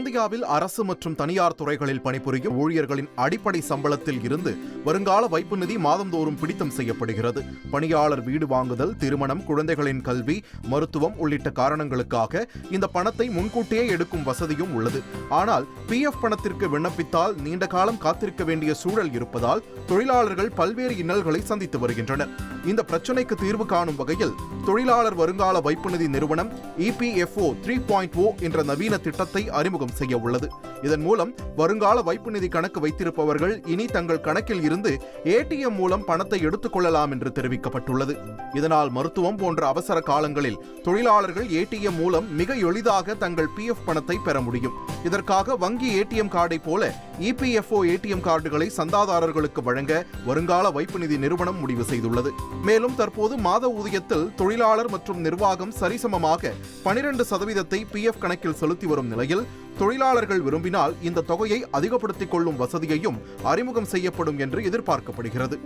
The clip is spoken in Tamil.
இந்தியாவில் அரசு மற்றும் தனியார் துறைகளில் பணிபுரியும் ஊழியர்களின் அடிப்படை சம்பளத்தில் இருந்து வருங்கால வைப்பு நிதி மாதந்தோறும் பிடித்தம் செய்யப்படுகிறது. பணியாளர் வீடு வாங்குதல், திருமணம், குழந்தைகளின் கல்வி, மருத்துவம் உள்ளிட்ட காரணங்களுக்காக இந்த பணத்தை முன்கூட்டியே எடுக்கும் வசதியும் உள்ளது. ஆனால் PF பணத்திற்கு விண்ணப்பித்தால் நீண்ட காலம் காத்திருக்க வேண்டிய சூழல் இருப்பதால் தொழிலாளர்கள் பல்வேறு இன்னல்களை சந்தித்து வருகின்றனர். இந்த பிரச்சினைக்கு தீர்வு காணும் வகையில் தொழிலாளர் வருங்கால வைப்பு நிதி நிறுவனம் EPFO 3.0 என்ற நவீன திட்டத்தை அறிமுகம் செய்ய உள்ளது. இதன் மூலம் வருங்கால வைப்பு நிதி கணக்கு வைத்திருப்பவர்கள் இனி தங்கள் கணக்கில் இருந்து ATM மூலம் பணத்தை எடுத்துக் கொள்ளலாம் என்று தெரிவிக்கப்பட்டுள்ளது. இதனால் மருத்துவம் போன்ற அவசர காலங்களில் தொழிலாளர்கள் ATM மூலம் மிக எளிதாக தங்கள் PF பணத்தை பெற முடியும். இதற்காக வங்கி ATM கார்டை போல EPFO ATM கார்டுகளை சந்தாதாரர்களுக்கு வழங்க வருங்கால வைப்பு நிதி நிறுவனம் முடிவு செய்துள்ளது. மேலும் தற்போது மாத ஊதியத்தில் தொழிலாளர் மற்றும் நிர்வாகம் சரிசமமாக 12% PF கணக்கில் செலுத்தி வரும் நிலையில் தொழிலாளர்கள் விரும்பினால் இந்த தொகையை அதிகப்படுத்திக் கொள்ளும் வசதியையும் அறிமுகம் செய்யப்படும் என்று எதிர்பார்க்கப்படுகிறது.